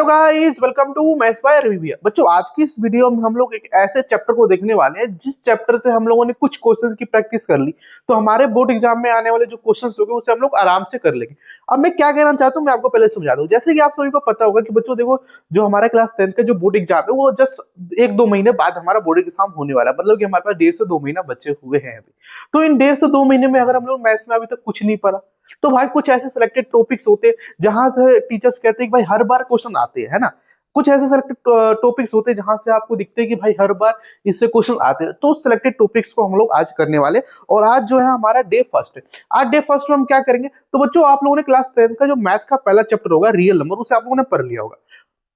Hello guys, welcome to maths by review. बच्चों, आज की इस वीडियो में हम लोग एक ऐसे चैप्टर को देखने वाले हैं जिस चैप्टर से हम लोगों ने कुछ क्वेश्चंस की प्रैक्टिस कर ली, तो हमारे बोर्ड एग्जाम में आने वाले जो क्वेश्चंस होंगे उसे हम लोग आराम से कर लेंगे। अब मैं क्या कहना चाहता हूँ, मैं आपको पहले समझा दूं। जैसे कि आप सभी को पता होगा कि बच्चों देखो, जो हमारा क्लास 10 का जो बोर्ड एग्जाम है वो जस्ट 1-2 महीने बाद हमारा बोर्ड एग्जाम होने वाला है। मतलब कि हमारे पास 1.5 से 2 महीना बचे हुए हैं अभी। तो इन 1.5 से 2 महीने में अगर हम लोग मैथ्स में अभी तक कुछ नहीं पढ़ा, तो भाई कुछ ऐसे सिलेक्टेड टॉपिक्स होते हैं जहां से टीचर्स कहते हैं कि भाई हर बार क्वेश्चन आते हैं, है ना। कुछ ऐसे सिलेक्टेड टॉपिक्स होते हैं जहां से आपको दिखते हैं कि भाई हर बार इससे क्वेश्चन आते हैं। तो सिलेक्टेड टॉपिक्स को हम लोग आज करने वाले, और आज जो है हमारा डे फर्स्ट है। आज डे फर्स्ट में हम क्या करेंगे, तो बच्चों आप लोगों ने क्लास 10 का जो मैथ का पहला चैप्टर होगा रियल नंबर, उसे आप लोगों ने पढ़ लिया होगा।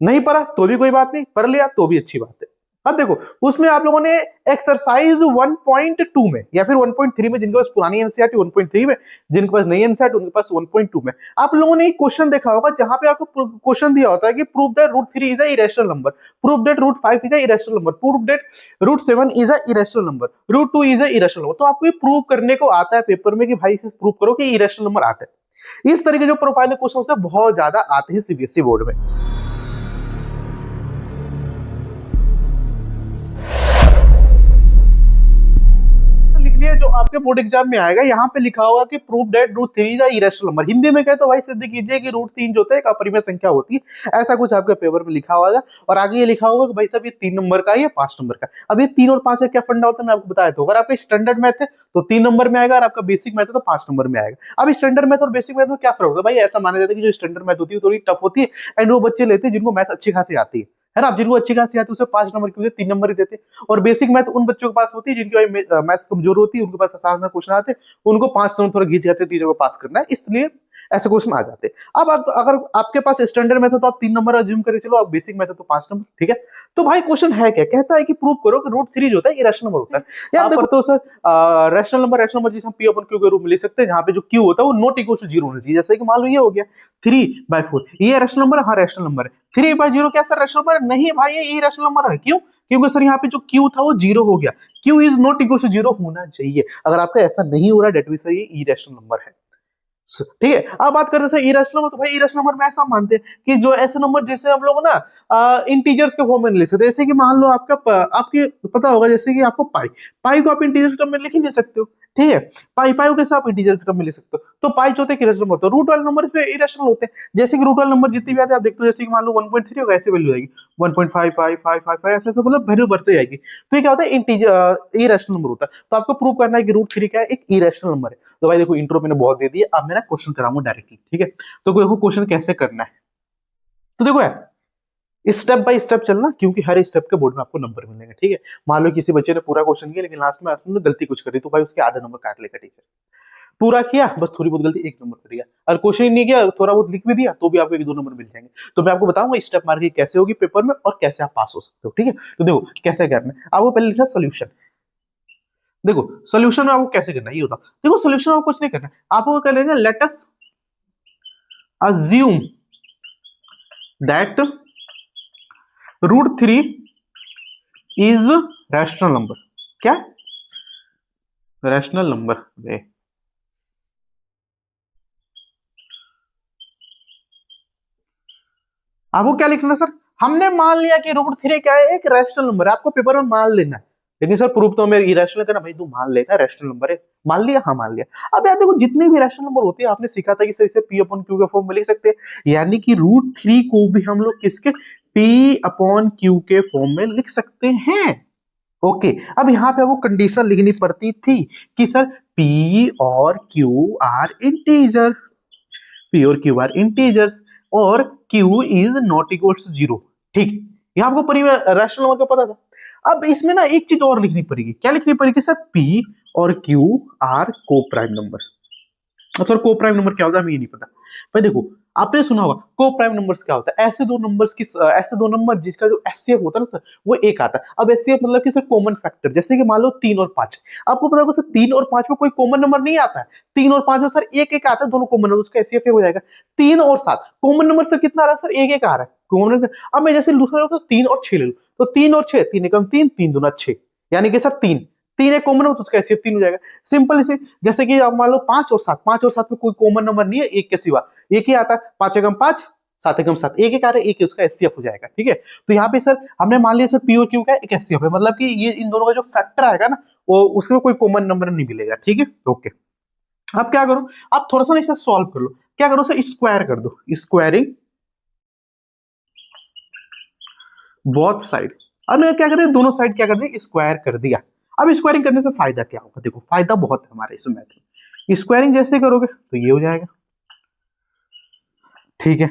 नहीं पढ़ा तो भी कोई बात नहीं, पढ़ लिया तो भी अच्छी बात है। अब देखो, उसमें आप लोगों ने एक्सरसाइज 1.2 में या फिर 1.3 में, जिनके पास पुरानी एनसीईआरटी 1.3 में, जिनके पास नई एनसीईआरटी उनके पास 1.2 में, आप लोगों ने एक क्वेश्चन देखा होगा जहां पे आपको क्वेश्चन दिया होता है कि prove that root 3 is a irrational number, prove that root 5 is a irrational number, prove that root 7 is a irrational number, root 2 is a irrational number. तो आपको ये प्रूव करने को आता है पेपर में कि भाई इसे प्रूव करो कि इरेशनल नंबर आता है। इस तरह के जो प्रोफाइल क्वेश्चन होते हैं बहुत ज्यादा आते हैं सीबीएसई बोर्ड में। जो आपके बोर्ड एग्जाम में आएगा, यहाँ पे लिखा होगा कि prove that root 3 is a irrational number. Hindi में कहे तो भाई सिद्ध कीजिए कि रूट 3 जो होता है एक अपरिमेय संख्या होती है। ऐसा कुछ आपके पेपर में लिखा होगा, और आगे ये लिखा होगा कि भाई साहब ये 3 नंबर का है, ये 5 नंबर का। अब ये 3 और 5 का क्या फंडा होता है मैं आपको बताया। तो अगर आपका स्टैंडर्ड मैथ है तो 3 नंबर में आएगा, और आपका बेसिक मैथ है तो 5 नंबर में आएगा। अब स्टैंडर्ड मैथ और बेसिक मैथ में क्या फर्क होता है भाई? ऐसा माना जाता है कि जो स्टैंडर्ड मैथ होती है थोड़ी टफ होती है, एंड वो बच्चे लेते हैं जिनको मैथ अच्छी खासी आती है ना। जिनको अच्छी खासी आती है उसे 5 नंबर की 3 नंबर ही देते हैं। और बेसिक मैथ उन बच्चों के पास होती है जिनकी भाई मैथ्स कमजोर होती है, उनके पास आसान क्वेश्चन आते हैं, उनको 5 नंबर थोड़ा घिंच जाते, चीजों को पास करना है, इसलिए ऐसे क्वेश्चन आ जाते हैं। अब अगर आपके पास स्टैंडर्ड मैथ है तो आप 3 नंबर अज्यूम करके चलो, आप बेसिक मैथ है तो 5 नंबर, ठीक है। तो भाई क्वेश्चन है क्या, कहता है कि प्रूव करो कि रूट 3 जो होता है इरेशनल नंबर होता है। यार देखो तो सर, रैशनल नंबर जिसे हम पी अपन क्यू के रूप में लिख सकते हैं, जहां पे जो क्यू होता है वो नॉट इक्वल टू 0 होना चाहिए। जैसे कि मान लो ये हो गया 3/4, ये रैशनल नंबर है, हाँ रैशनल नंबर है। 3/0 क्या सर रैशनल नंबर? नहीं भाई, ये इरेशनल नंबर है। क्यों? क्योंकि सर यहाँ पे जो क्यू था वो 0 हो गया। Q is not equal to 0 होना चाहिए। अगर आपका ऐसा नहीं हो रहा, डेट मींस ये इरेशनल नंबर है। ठीक है। अब बात करते हैं इरेशनल नंबर। तो भाई इरेशनल नंबर में ऐसा मानते हैं कि जो ऐसे नंबर जैसे हम लोग ना इंटीजर्स के फॉर्म में लिख सकते हैं। जैसे कि मान लो आपके पता होगा, जैसे कि आपको पाई को आप इंटीजर के टर्म में लिख ही नहीं सकते हो, ठीक है। पाई को कैसे आप इंटीजर के टर्म में लिख सकते हो? तो पाई जो होते हैं इरेशनल नंबर, तो रूट वाले नंबर इसमें इरेशनल होते हैं। जैसे कि रूट वाले नंबर जितने भी आते हैं आप देखते हो, जैसे कि मान लो 1.3 होगा, ऐसे वैल्यू आएगी 1.5555 ऐसे ऐसे, मतलब वैल्यू बढ़ते जाएगी। तो ये क्या होता है? इंटीजर इरेशनल नंबर होता है। तो आपको प्रूव करना है कि रूट 3 क्या है, एक इरेशनल नंबर है। तो भाई देखो, इंट्रो मैंने बहुत दे दिया, अब मैं ना क्वेश्चन कराऊंगा डायरेक्टली, ठीक है। तो देखो क्वेश्चन कैसे करना है। तो देखो यार, स्टेप बाय स्टेप चलना, क्योंकि हर स्टेप के बोर्ड में आपको नंबर मिलेंगे, ठीक है। मान लो किसी बच्चे ने पूरा क्वेश्चन किया लेकिन लास्ट में उसने गलती कुछ करी, तो भाई उसके आधा नंबर काट लेगा टीचर। पूरा किया बस थोड़ी बहुत गलती, 1 नंबर कर दिया। और क्वेश्चन ही नहीं किया, थोड़ा बहुत लिख भी दिया, तो भी आपको 1-2 नंबर मिल जाएंगे। तो मैं आपको बताऊंगा स्टेप मार्किंग कैसे होगी पेपर में और कैसे आप पास हो सकते हो, ठीक है। तो देखो कैसे करना है। आपको पहले लिखना सोल्यूशन। देखो सोल्यूशन में आपको कैसे करना है ये होता। देखो सोल्यूशन में कुछ नहीं करना है, आपको क्या लेना है, let us assume that root 3 is rational number। क्या रैशनल नंबर? आपको क्या लिखना सर? हमने मान लिया कि रूट 3 क्या है, एक रैशनल नंबर है। आपको पेपर में मान लेना है, लेकिन सर प्रूफ तो हमें इरेशनल करना। भाई तू मान लेना रैशनल नंबर है, मान लिया, हाँ मान लिया। अब यार देखो, जितने भी रैशनल नंबर होते हैं आपने सीखा था कि सर इसे पी अपॉन क्यू के फॉर्म में लिख सकते हैं, यानी कि रूट 3 को भी हम लोग किसके, पी अपॉन क्यू के फॉर्म में लिख सकते हैं। ओके, अब यहाँ पे आपको कंडीशन लिखनी पड़ती थी कि सर पी और क्यू आर इंटीजर, पी और क्यू आर इंटीजर्स, और q is not equal to 0, ठीक। ये आपको रैशनल नंबर का पता था। अब इसमें ना एक चीज और लिखनी पड़ेगी। क्या लिखनी पड़ेगी सर? पी और q are coprime number. अब सर को प्राइम नंबर क्या होता है हमें ये नहीं पता। भाई देखो, आपने सुना होगा को प्राइम नंबर्स क्या होता है। ऐसे दो नंबर जिसका जो एचसीएफ होता है ना सर, वो एक आता है। अब एचसीएफ मतलब कि सर कॉमन फैक्टर, जैसे कि मान लो 3 और 5। आपको पता होगा सर 3 और 5 में कोई कॉमन नंबर नहीं आता है। 3 और 5 में सर एक एक आता है, दोनों कॉमन नंबर, उसका एचसीएफ हो जाएगा। 3 और 7 कॉमन नंबर सर कितना आ रहा है सर? एक एक आ रहा है कॉमन नंबर। अब मैं जैसे दूसरा तो 3 और 6 ले लूं, तो 3 और 6, 3 एकम 3, 3 दूना 6, यानी कि सर 3 एक कॉमन हो तो उसका एचसीएफ 3 हो जाएगा। सिंपल इसे, जैसे कि आप मान लो 5 और 7 में कोई कॉमन नंबर नहीं है एक के सिवा, एक ही आता है, 5 एकम 5, 7 एकम 7, एक आ रहा है, एक उसका एचसीएफ हो जाएगा। ठीक है, तो यहाँ पे सर हमने मान लिया सर पी और क्यू का एक एचसीएफ है, मतलब कि ये इन दोनों का जो फैक्टर आएगा ना वो उसमें कोई कॉमन नंबर नहीं मिलेगा। ठीक है, ओके। अब क्या करो, आप थोड़ा सा ना इसे सॉल्व कर लो। क्या करो सर, स्क्वायर कर दो, स्क्वायरिंग बोथ साइड। अब मैं क्या कर दिया, दोनों साइड क्या कर दिया, स्क्वायर कर दिया। अब स्क्वायरिंग करने से फायदा क्या होगा, देखो फायदा बहुत है हमारे इस मैथ में। स्क्वायरिंग जैसे करोगे तो ये हो जाएगा। ठीक है,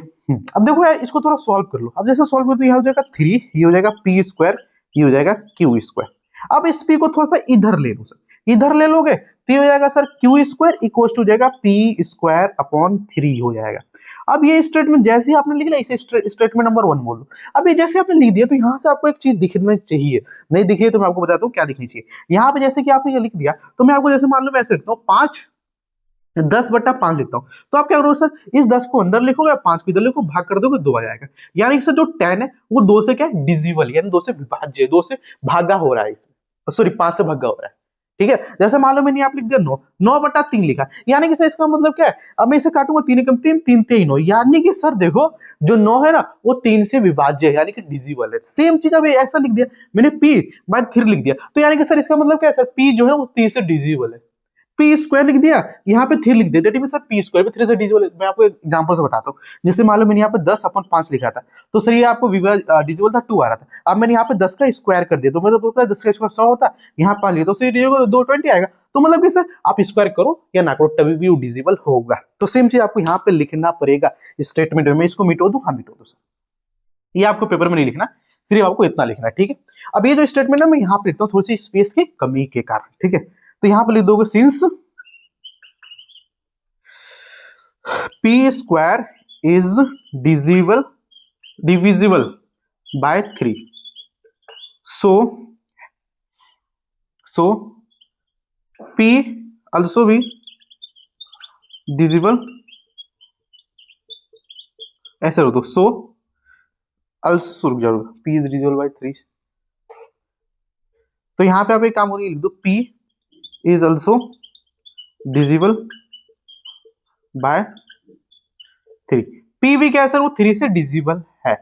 अब देखो यार इसको थोड़ा सॉल्व कर लो। अब जैसे सॉल्व कर तो ये हो जाएगा 3, ये हो जाएगा पी स्क्वायर, ये हो जाएगा क्यू स्क्वायर। अब इस पी को थोड़ा सा इधर ले लो सर, इधर ले लोगे तो ये हो जाएगा sir q square equal to जाएगा पी स्क्वायर अपॉन 3 हो जाएगा। अब ये स्टेटमेंट जैसे ही आपने लिख लिया, इसे स्टेटमेंट नंबर 1 बोल दो। अब ये जैसे आपने लिख दिया तो यहाँ से आपको एक चीज दिखना चाहिए, नहीं दिखी है तो मैं आपको बताता हूँ क्या दिखनी चाहिए। यहाँ पे जैसे कि आपने ये लिख दिया तो मैं आपको जैसे मान लो मैं ऐसे लिखता हूँ 5 10/5 लिखता हूँ। तो आप क्या करोगे सर, इस 10 को अंदर लिखोगे, 5 को इधर लिखो, भाग कर दोगे 2 आ जाएगा। यानी कि सर जो 10 है वो 2 से क्या डिजिबल, यानी 2 से विभाज्य, 2 से भागा हो रहा है इसमें, सॉरी 5 से भागा हो रहा है। ठीक है, जैसे मान लो मैंने यहाँ पे लिख दिया 9, 9/3 लिखा, यानी कि सर इसका मतलब क्या है, अब मैं इसे काटूंगा 3 एकम 3, 3 3 9, यानी कि सर देखो जो 9 है ना वो 3 से विभाज्य है, यानी कि डिजिबल है। सेम चीज अब ऐसा लिख दिया मैंने पी बाय 3 लिख दिया, तो यानी कि सर इसका मतलब क्या है सर, पी जो है वो 3 से डिजिबल है। पी स्क्वायर लिख दिया, यहाँ पे 3 लिख दिया, that means sir P square पे 3 से डिजिबल। मैं आपको एग्जांपल से बताता हूँ, जैसे मान लो मैंने यहाँ पे 10/5 लिखा था, तो सर ये आपको डिजिबल था 2 आ रहा था। अब मैंने यहाँ पे 10 का स्क्वायर कर दिया, तो मतलब 10 का स्क्वायर 100 होता है, यहाँ 5 लिया तो सर डिजिबल 220 आएगा। तो मतलब कि सर आप स्क्वायर करो या ना करो तभी भी वो डिजिबल होगा। तो सेम चीज आपको यहाँ पे लिखना पड़ेगा स्टेटमेंट में। इसको मिटो दो, हाँ मिटो दो सर, ये आपको पेपर में नहीं लिखना, सिर्फ आपको इतना लिखना है। ठीक है, अब ये जो स्टेटमेंट है मैं यहाँ पे लिखता हूँ थोड़ी सी स्पेस की कमी के कारण। ठीक है, तो यहाँ पे लिख दोगे since p square is divisible by 3, so p also be divisible, ऐसे हो तो so also रुक जाओ, p is divisible by 3, तो यहाँ पे आप एक काम करिए, लिख दो p is also divisible by 3। p भी क्या है सर, वो 3 से डिजिबल है।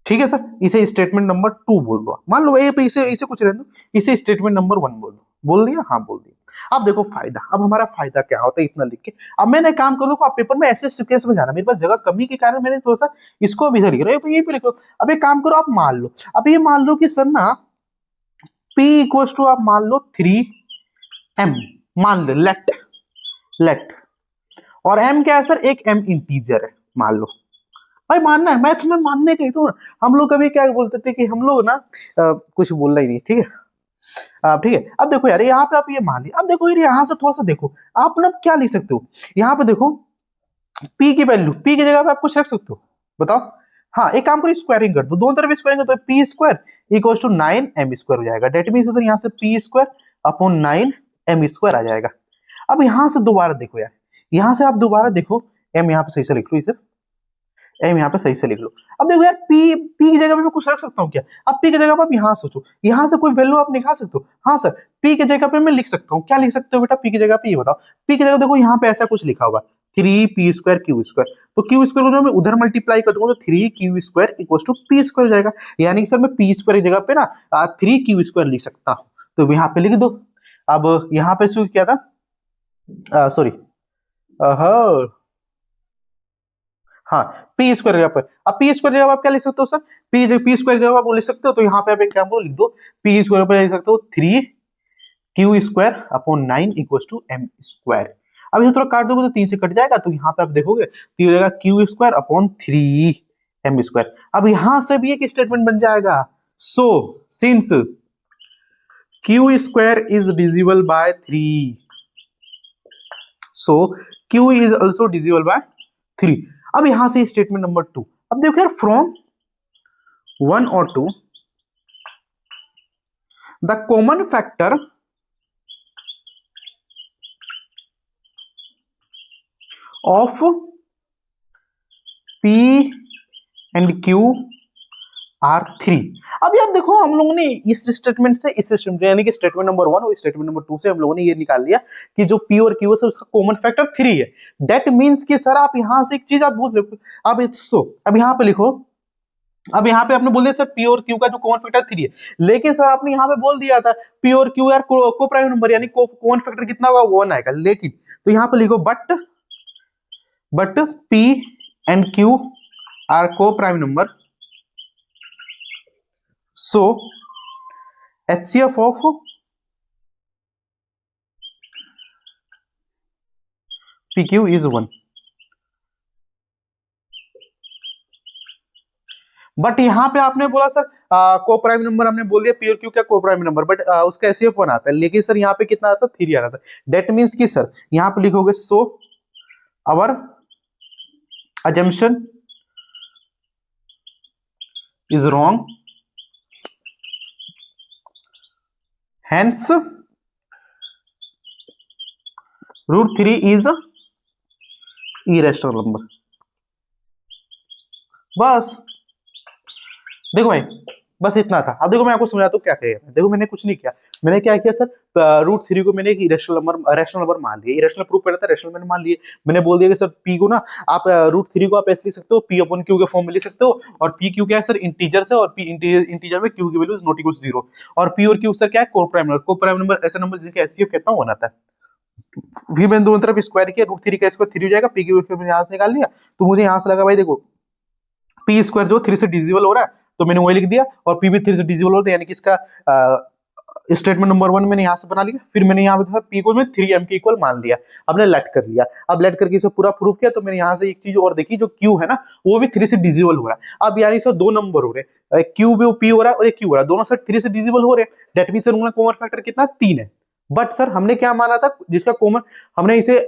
ठीक है सर, इसे स्टेटमेंट नंबर 2 बोल दो। मान लो ये इसे इसे कुछ रहने दो, इसे स्टेटमेंट नंबर 1 बोल दो। बोल दिया, हाँ बोल दिया। अब देखो फायदा, अब हमारा फायदा क्या होता है इतना लिख के। अब मैंने काम कर दो, आप पेपर में ऐसे सीक्वेंस में जाना, मेरे पास जगह कमी के कारण मैंने थोड़ा सा इसको भी इधर लिख रहा हूँ, यहीं पे लिखो। अब एक काम करो, आप मान लो, अब ये मान लो कि सर ना P इक्वल्स टू आप मान लो 3m, मान लो लेट और m क्या है सर, एक m इंटीजर है मान लो। भाई मानना है, मैं तुम्हें मानने का ही तो। हम लोग कभी क्या बोलते थे कि हम लोग ना कुछ बोलना ही नहीं। ठीक है, ठीक है। अब देखो यार यहाँ पे आप ये मान लिया, अब देखो यार यहाँ से थोड़ा सा देखो, आप ना क्या लिख सकते हो, यहाँ पे देखो p की वैल्यू, p की जगह पे आप कुछ रख सकते हो, बताओ। हाँ, एक काम करो, स्क्वायरिंग कर दो, दोनों तरफ स्क्वायरिंग तो P square equal to 9m square हो जाएगा। डेट मीन सर यहाँ से P square upon 9m square आ जाएगा। अब यहाँ से दोबारा देखो यार, यहाँ से आप दोबारा देखो, m यहाँ पे सही से लिख लो इसे, एम यहाँ पे सही से लिख लो। अब देखो यार पी की जगह पे मैं कुछ रख सकता हूँ क्या, अब पी की जगह पे आप यहाँ सोचो, यहाँ से कोई वैल्यू आप निकाल सकते हो। हाँ सर, पी की जगह पे मैं लिख सकता हूँ, क्या लिख सकते हो बेटा पी की जगह पे, ये बताओ। पी की जगह देखो यहाँ पे ऐसा कुछ लिखा होगा 3p² क्यू स्क्वायर, तो क्यू स्क्वायर को मैं उधर मल्टीप्लाई कर दूंगा तो 3q² equal to P square हो जाएगा। यानी कि सर मैं पी स्क्वायर की जगह पे ना 3q² लिख सकता हूँ, तो यहाँ पे लिख दो। अब यहाँ पे क्या था, सॉरी, हाँ पी स्क्वायर जगह पर, अब पी स्क्वायर जगह आप क्या लिख सकते हो सर, पी स्क्वायर जगह आप लिख सकते हो, तो यहाँ पे आप एक काम करो, लिख दो पी स्क्वायर पर लिख सकते हो 3q² upon 9 equal to m square. अब इसे थोड़ा काट दोगे तो 3 से कट जाएगा, तो यहाँ पे आप देखोगे तो ये हो जाएगा q² अपॉन 3m स्क्वायर। अब यहाँ से भी एक स्टेटमेंट बन जाएगा, so since q² is divisible by 3, so q is also divisible by 3। अब यहां से स्टेटमेंट नंबर 2, अब देखो यार फ्रॉम 1 और 2 the common factor of p and q R3। अब यार देखो हम लोगों ने इस स्टेटमेंट से इस स्टेटमेंट यानी कि स्टेटमेंट नंबर 1 और स्टेटमेंट नंबर 2 से हम लोगों ने ये निकाल लिया कि जो P और Q है उसका कॉमन फैक्टर 3 है। दैट मींस कि सर आप यहां से एक चीज आप पूछ लो, अब सो अब यहां पे लिखो, अब यहाँ पे आपने बोल दिया सर P और Q का जो कॉमन फैक्टर 3 है, लेकिन सर आपने यहाँ पे बोल दिया था P और Q यार को प्राइम नंबर यानी कॉमन फैक्टर कितना होगा 1 आएगा, लेकिन तो यहाँ पे लिखो but P and Q are coprime number, so HCF of PQ is 1। But यहाँ पे आपने बोला सर को प्राइम नंबर हमने बोल दिया P और Q क्या को प्राइम नंबर, बट उसका HCF 1 आता है, लेकिन सर यहाँ पे कितना आता है 3 आ रहा था। डेट मीन्स कि सर यहाँ पे लिखोगे so our assumption is wrong, hence √3 is a irrational number। बस देखो भाई बस इतना था। अब देखो मैं आपको समझाता हूँ क्या करेगा। देखो मैंने कुछ नहीं किया, मैंने क्या किया सर √3 को मैंने एक इरेशनल नंबर मान लिया। इरेशनल प्रूफ पढ़ा था, रेशनल मैंने मान लिए। मैंने बोल दिया कि सर P को ना आप √3 को आप ऐसे लिख सकते हो, P अपन Q के फॉर्म में लिख सकते हो, और P Q क्या है सर इंटीजर से, और P इंटीजर में Q की value is not equal to 0, और P और Q सर क्या है coprime number. Coprime number ऐसा नंबर जिसका HCF कितना होना था। फिर मैंने दोनों तरफ स्क्वायर किया, √3 का स्क्वायर 3 हो जाएगा, P Q मैंने यहाँ से निकाल लिया, तो मुझे यहाँ से लगा भाई देखो P स्क्वायर जो 3 से डिविजिबल हो रहा है तो मैंने वही लिख दिया, और P भी 3 से डिविजिबल होता है, यानी कि इसका स्टेटमेंट नंबर 1 मैंने यहाँ से बना लिया। फिर मैंने यहाँ पे P को मैं 3m के इक्वल मान लिया, अब मैंने लेट कर लिया। अब लेट करके इसे पूरा प्रूफ किया, तो मैंने यहाँ से एक चीज और देखी, जो Q है ना वो भी 3 से डिविजिबल हो रहा है। अब यानी सर 2 नंबर हो रहे हैं, Q भी P हो रहा है और एक Q हो रहा है, दोनों सर 3 से डिविजिबल हो रहे हैं। डेट मींस सर उनका कॉमन फैक्टर कितना 3 है। बट सर हमने क्या माना था, जिसका कॉमन हमने इसे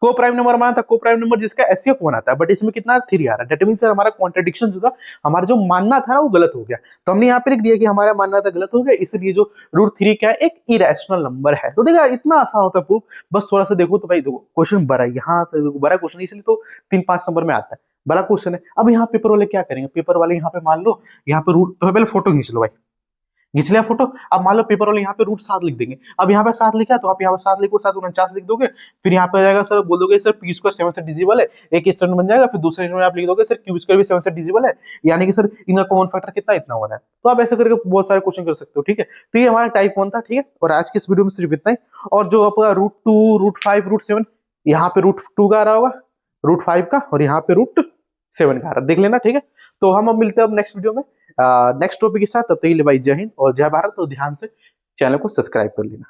को प्राइम नंबर माना था, को प्राइम नंबर जिसका HCF 1 आता है, बट इसमें कितना 3 आ रहा है। डेट मींस सर हमारा कॉन्ट्रडिक्शन जो था, हमारा जो मानना था ना वो गलत हो गया। तो हमने यहाँ पे लिख दिया कि हमारा मानना था गलत हो गया, इसलिए जो √3 क्या है एक इरेशनल नंबर है। तो देखा इतना आसान होता है प्रूफ, बस थोड़ा सा देखो तो भाई देखो क्वेश्चन बड़ा है, यहाँ से बड़ा क्वेश्चन इसलिए तो 3-5 नंबर में आता है, बड़ा क्वेश्चन है। अब यहाँ पेपर वाले क्या करेंगे, पेपर वाले यहाँ पे मान लो यहाँ पे रूट, पहले फोटो खींच लो भाई, खींच लिया फोटो। अब मान लो पेपर वाले यहाँ पे √7 लिख देंगे। अब यहाँ पे 7 लिखा तो आप यहाँ पे 7 लिखो, 7×49 लिख दोगे। फिर यहाँ पे आ जाएगा सर, बोल दोगे सर P स्क्वायर 7 से डिविजिबल है, एक स्टेटमेंट बन जाएगा। फिर दूसरे में आप लिख दोगे सर Q स्क्वायर भी 7 से डिविजिबल है, यानी कि सर इनका कॉमन फैक्टर कितना इतना हो रहा है। तो आप ऐसे करके बहुत सारे क्वेश्चन कर सकते हो, ठीक है। तो ये हमारा टाइप 1 था, ठीक है। और आज की इस वीडियो में सिर्फ इतना ही। और जो आपका √2 √5 √7 यहाँ पे √2 का आ रहा होगा, √5 का, और यहाँ पे √7 का आ रहा, देख लेना, ठीक है। तो हम अब मिलते हैं अब नेक्स्ट वीडियो में नेक्स्ट टॉपिक के साथ। तब तक के लिए भाई जय हिंद और जय भारत। तो ध्यान से चैनल को सब्सक्राइब कर लेना।